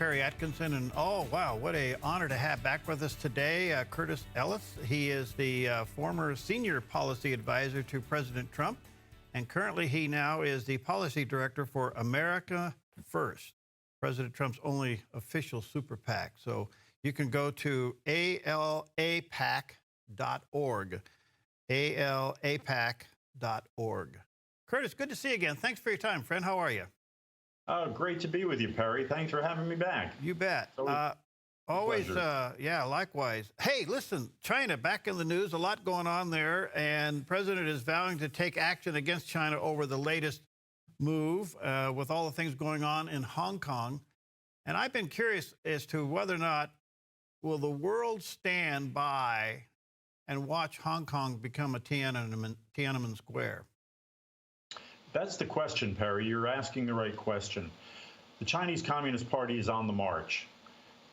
Perry Atkinson, and oh, wow, what a honor to have back with us today Curtis Ellis. He is the former senior policy advisor to President Trump, and currently he now is the policy director for America First, President Trump's only official super PAC. So you can go to alapac.org, alapac.org. Curtis, good to see you again. Thanks for your time, friend. How are you? Great to be with you, Perry. Thanks for having me back. You bet. Always, yeah, likewise. Hey, listen, China back in the news, a lot going on there, and the president is vowing to take action against China over the latest move with all the things going on in Hong Kong. And I've been curious as to whether or not will the world stand by and watch Hong Kong become a Tiananmen Square? That's the question, Perry. You're asking the right question. The Chinese Communist Party is on the march.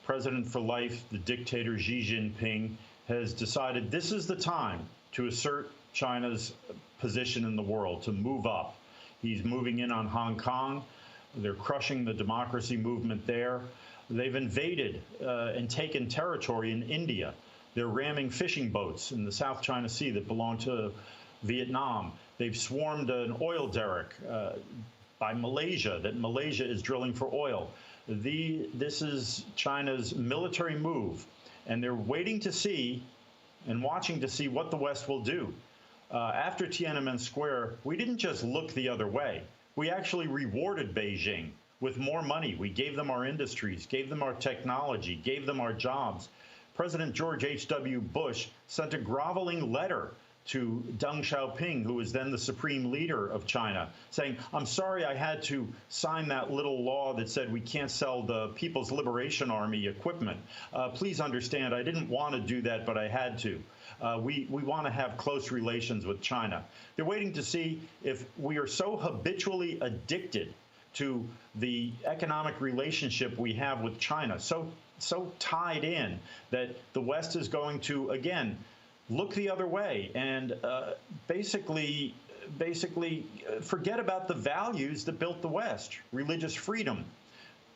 President for life, the dictator Xi Jinping, has decided this is the time to assert China's position in the world, to move up. He's moving in on Hong Kong. They're crushing the democracy movement there. They've invaded and taken territory in India. They're ramming fishing boats in the South China Sea that belong to Vietnam. They've swarmed an oil derrick by Malaysia, that Malaysia is drilling for oil. This is China's military move, and they're waiting to see and watching to see what the West will do. After Tiananmen Square, we didn't just look the other way. We actually rewarded Beijing with more money. We gave them our industries, gave them our technology, gave them our jobs. President George H.W. Bush sent a groveling letter to Deng Xiaoping, who was then the supreme leader of China, saying, I'm sorry I had to sign that little law that said we can't sell the People's Liberation Army equipment. Please understand, I didn't want to do that, but I had to. We want to have close relations with China. They're waiting to see if we are so habitually addicted to the economic relationship we have with China, so tied in that the West is going to, again, look the other way and basically forget about the values that built the West: religious freedom,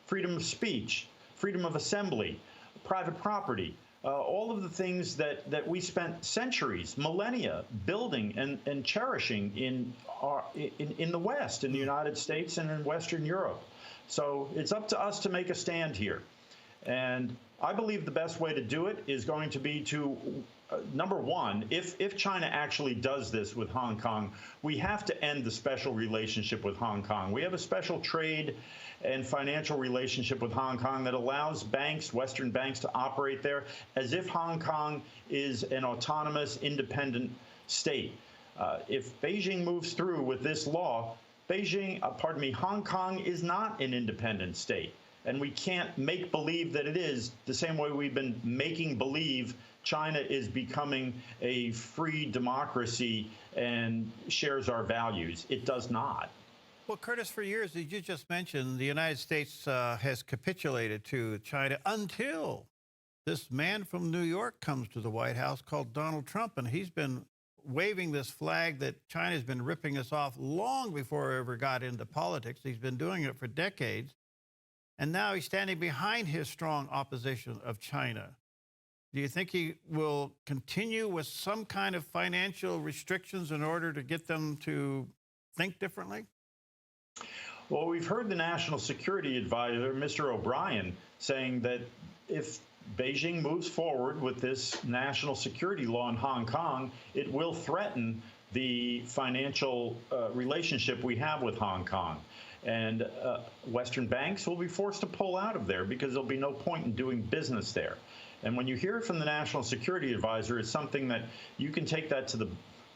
freedom of speech, freedom of assembly, private property, all of the things that we spent centuries, millennia building and cherishing in the West, in the United States and in Western Europe. So it's up to us to make a stand here. And I believe the best way to do it is going to be to, number one, if China actually does this with Hong Kong, we have to end the special relationship with Hong Kong. We have a special trade and financial relationship with Hong Kong that allows banks, Western banks, to operate there as if Hong Kong is an autonomous, independent state. If Beijing moves through with this law, Hong Kong is not an independent state. And we can't make believe that it is the same way we've been making believe China is becoming a free democracy and shares our values. It does not. Well, Curtis, for years, as you just mentioned, the United States has capitulated to China until this man from New York comes to the White House called Donald Trump, and he's been waving this flag that China's been ripping us off long before we ever got into politics. He's been doing it for decades. And now he's standing behind his strong opposition of China. Do you think he will continue with some kind of financial restrictions in order to get them to think differently? Well, we've heard the National Security Advisor, Mr. O'Brien, saying that if Beijing moves forward with this national security law in Hong Kong, it will threaten the financial relationship we have with Hong Kong. And Western banks will be forced to pull out of there because there'll be no point in doing business there. And when you hear it from the National Security Advisor, it's something that you can take that to the,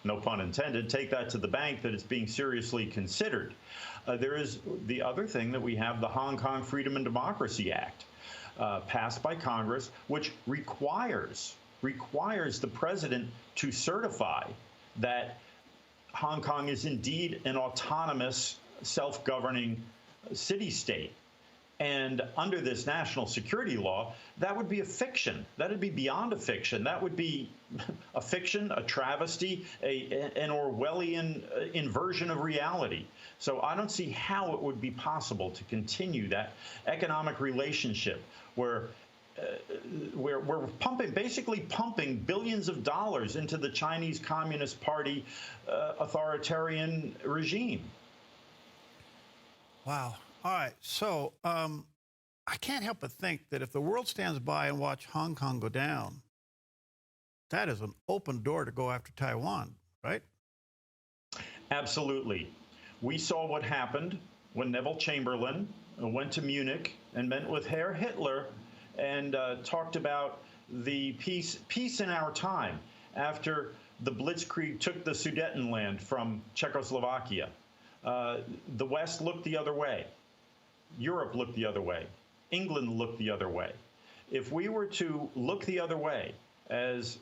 no pun intended, take that to the bank that it's being seriously considered. There is the other thing that we have, the Hong Kong Freedom and Democracy Act, passed by Congress, which requires the president to certify that Hong Kong is indeed an autonomous, self-governing city-state. And under this national security law, that would be a fiction. That would be beyond a fiction. That would be a fiction, a travesty, an Orwellian inversion of reality. So I don't see how it would be possible to continue that economic relationship where we're basically pumping billions of dollars into the Chinese Communist Party authoritarian regime. Wow. All right. So I can't help but think that if the world stands by and watch Hong Kong go down, that is an open door to go after Taiwan, right? Absolutely. We saw what happened when Neville Chamberlain went to Munich and met with Herr Hitler and talked about the peace in our time after the Blitzkrieg took the Sudetenland from Czechoslovakia. The West looked the other way. Europe looked the other way. England looked the other way. If we were to look the other way as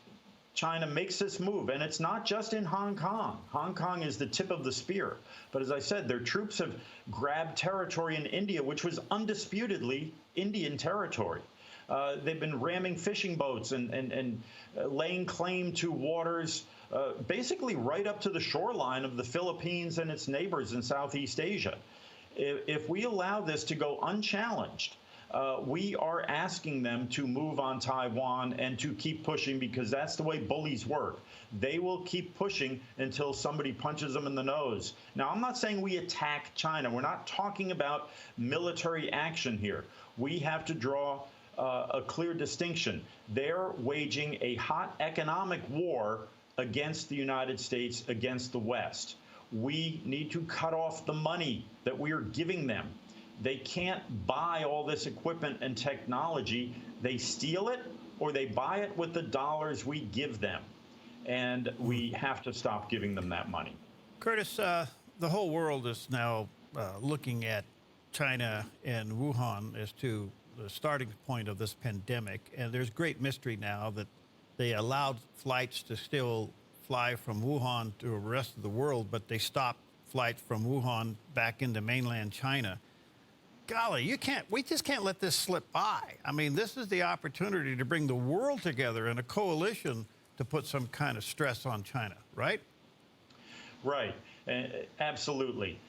China makes this move, and it's not just in Hong Kong. Hong Kong is the tip of the spear. But as I said, their troops have grabbed territory in India, which was undisputedly Indian territory. They've been ramming fishing boats and laying claim to waters basically right up to the shoreline of the Philippines and its neighbors in Southeast Asia. If we allow this to go unchallenged, we are asking them to move on Taiwan and to keep pushing, because that's the way bullies work. They will keep pushing until somebody punches them in the nose. Now, I'm not saying we attack China. We're not talking about military action here. We have to draw a clear distinction. They're waging a hot economic war against the United States, against the West. We need to cut off the money that we are giving them. They can't buy all this equipment and technology. They steal it or they buy it with the dollars we give them. And we have to stop giving them that money. Curtis, the whole world is now looking at China and Wuhan as to the starting point of this pandemic. And there's great mystery now that they allowed flights to still fly from Wuhan to the rest of the world, but they stopped flights from Wuhan back into mainland China. Golly, we just can't let this slip by. I mean, this is the opportunity to bring the world together in a coalition to put some kind of stress on China, right? Right, absolutely.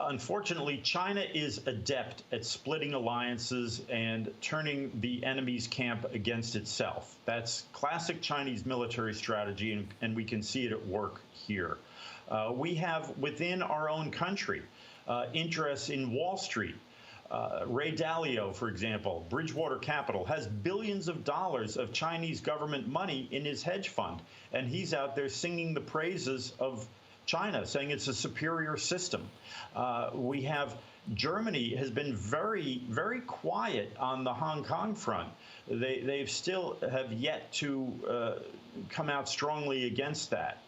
Unfortunately, China is adept at splitting alliances and turning the enemy's camp against itself. That's classic Chinese military strategy, and we can see it at work here. We have within our own country interests in Wall Street. Ray Dalio, for example, Bridgewater Capital, has billions of dollars of Chinese government money in his hedge fund, and he's out there singing the praises of China, saying it's a superior system. We have Germany has been very, very quiet on the Hong Kong front. They've still have yet to come out strongly against that.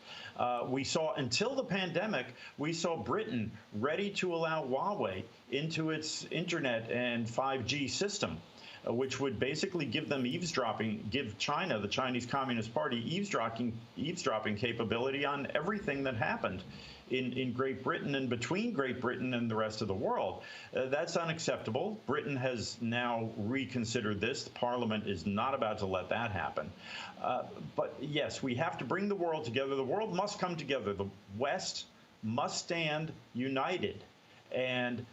We saw, until the pandemic, we saw Britain ready to allow Huawei into its internet and 5G system, which would basically give them give China, the Chinese Communist Party, eavesdropping capability on everything that happened in Great Britain and between Great Britain and the rest of the world. That's unacceptable. Britain has now reconsidered this. The Parliament is not about to let that happen. But yes, we have to bring the world together. The world must come together. The West must stand united. And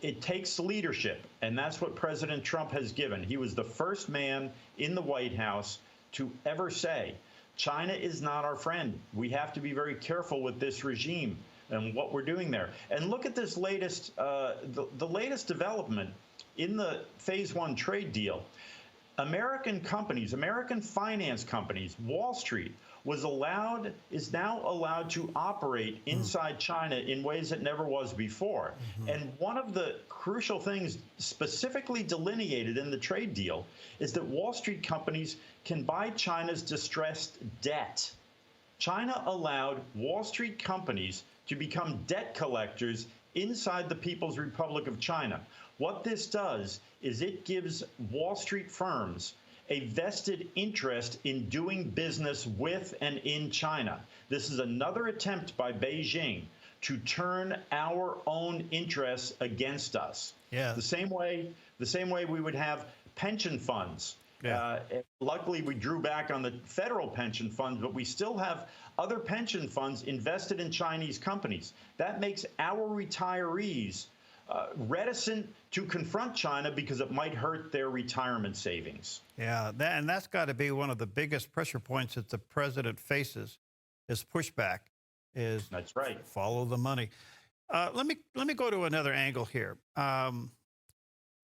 it takes leadership, and that's what President Trump has given. He was the first man in the White House to ever say, China is not our friend. We have to be very careful with this regime and what we're doing there. And look at this latest, the latest development in the Phase 1 trade deal. American companies, American finance companies, Wall Street is now allowed to operate inside China in ways it never was before. And one of the crucial things specifically delineated in the trade deal is that Wall Street companies can buy China's distressed debt. China allowed Wall Street companies to become debt collectors inside the People's Republic of China. What this does is it gives Wall Street firms a vested interest in doing business with and in China. This is another attempt by Beijing to turn our own interests against us. Yeah. The same way we would have pension funds Yeah. Luckily, we drew back on the federal pension funds, but we still have other pension funds invested in Chinese companies. That makes our retirees reticent to confront China because it might hurt their retirement savings. Yeah, and that's got to be one of the biggest pressure points that the president faces is pushback, is That's right. follow the money. Let me go to another angle here.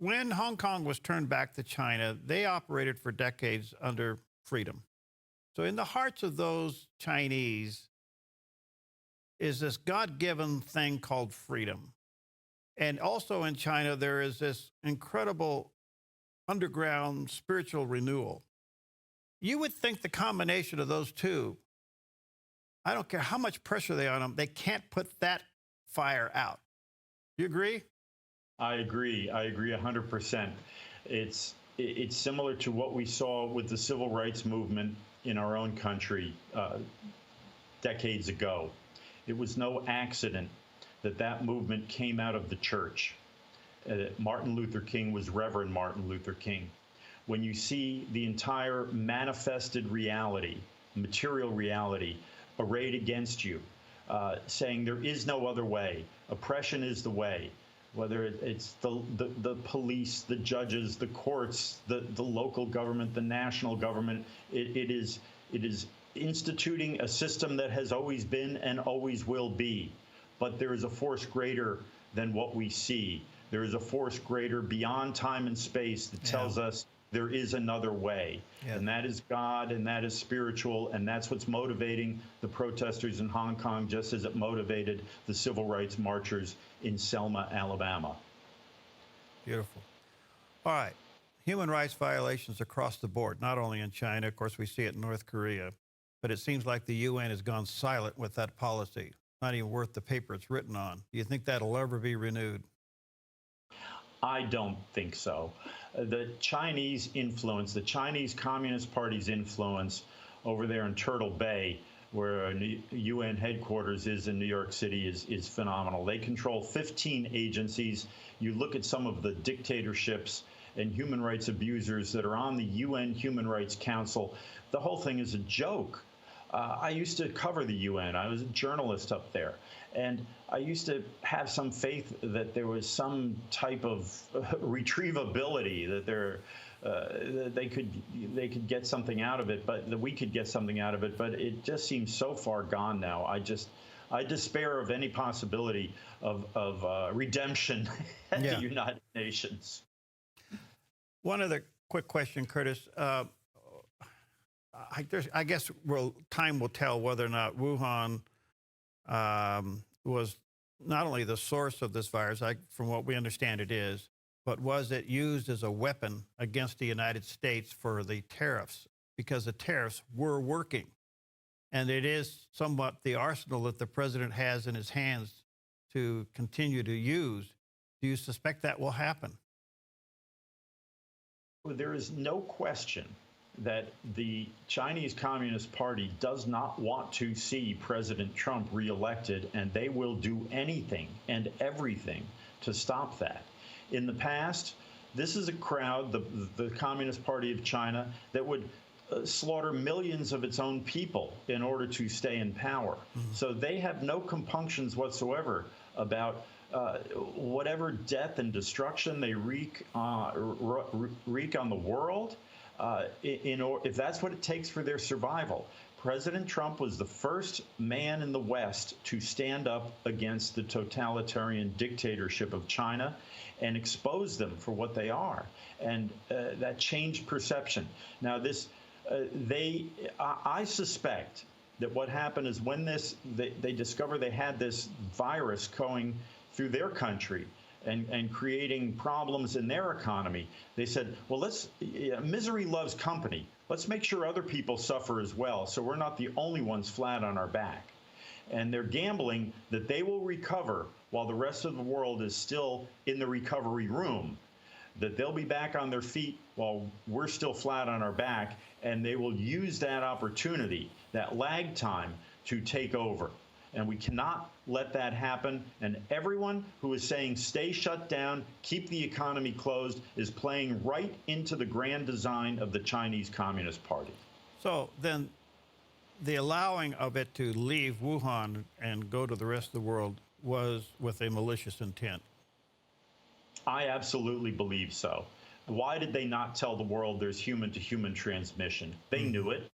When Hong Kong was turned back to China, they operated for decades under freedom. So in the hearts of those Chinese is this God-given thing called freedom. And also in China, there is this incredible underground spiritual renewal. You would think the combination of those two, I don't care how much pressure they on them, they can't put that fire out. You agree? I agree. I agree 100%. It's similar to what we saw with the civil rights movement in our own country decades ago. It was no accident that that movement came out of the church. Martin Luther King was Reverend Martin Luther King. When you see the entire manifested reality, material reality, arrayed against you, saying there is no other way, oppression is the way, whether it's the police, the judges, the courts, the local government, the national government, it is instituting a system that has always been and always will be. But there is a force greater than what we see. There is a force greater beyond time and space that tells us there is another way. Yeah. And that is God, and that is spiritual, and that's what's motivating the protesters in Hong Kong, just as it motivated the civil rights marchers in Selma, Alabama. Beautiful. All right. Human rights violations across the board, not only in China. Of course, we see it in North Korea. But it seems like the UN has gone silent with that policy. Not even worth the paper it's written on. Do you think that'll ever be renewed? I don't think so. The Chinese influence, the Chinese Communist Party's influence over there in Turtle Bay, where UN headquarters is in New York City, is phenomenal. They control 15 agencies. You look at some of the dictatorships and human rights abusers that are on the UN Human Rights Council. The whole thing is a joke. I used to cover the UN. I was a journalist up there. And I used to have some faith that there was some type of retrievability, that they could get something out of it, but that we could get something out of it. But it just seems so far gone now. I despair of any possibility of redemption at the United Nations. One other quick question, Curtis. I guess time will tell whether or not Wuhan was not only the source of this virus, from what we understand it is, but was it used as a weapon against the United States for the tariffs? Because the tariffs were working. And it is somewhat the arsenal that the president has in his hands to continue to use. Do you suspect that will happen? Well, there is no question that the Chinese Communist Party does not want to see President Trump reelected, and they will do anything and everything to stop that. In the past, this is a crowd, the Communist Party of China, that would slaughter millions of its own people in order to stay in power. Mm-hmm. So they have no compunctions whatsoever about whatever death and destruction they wreak on the world. If that's what it takes for their survival. President Trump was the first man in the West to stand up against the totalitarian dictatorship of China and expose them for what they are. And that changed perception. Now, I suspect that what happened is when they discovered they had this virus going through their country, and creating problems in their economy, they said, well, misery loves company. Let's make sure other people suffer as well, so we're not the only ones flat on our back. And they're gambling that they will recover while the rest of the world is still in the recovery room, that they'll be back on their feet while we're still flat on our back, and they will use that opportunity, that lag time, to take over. And we cannot let that happen. And everyone who is saying stay shut down, keep the economy closed, is playing right into the grand design of the Chinese Communist Party. So then the allowing of it to leave Wuhan and go to the rest of the world was with a malicious intent. I absolutely believe so. Why did they not tell the world there's human-to-human transmission? They knew it.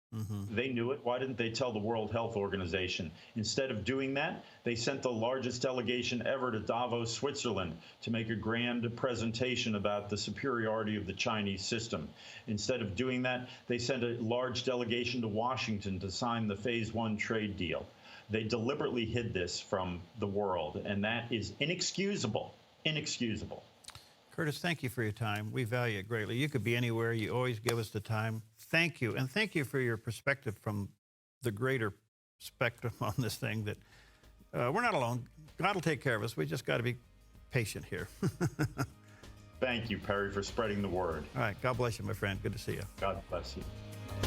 They knew it. Why didn't they tell the World Health Organization? Instead of doing that, they sent the largest delegation ever to Davos, Switzerland, to make a grand presentation about the superiority of the Chinese system. Instead of doing that, they sent a large delegation to Washington to sign the Phase 1 trade deal. They deliberately hid this from the world, and that is inexcusable. Inexcusable. Curtis, thank you for your time. We value it greatly. You could be anywhere. You always give us the time. Thank you. And thank you for your perspective from the greater spectrum on this thing that we're not alone. God will take care of us. We just got to be patient here. Thank you, Perry, for spreading the word. All right. God bless you, my friend. Good to see you. God bless you.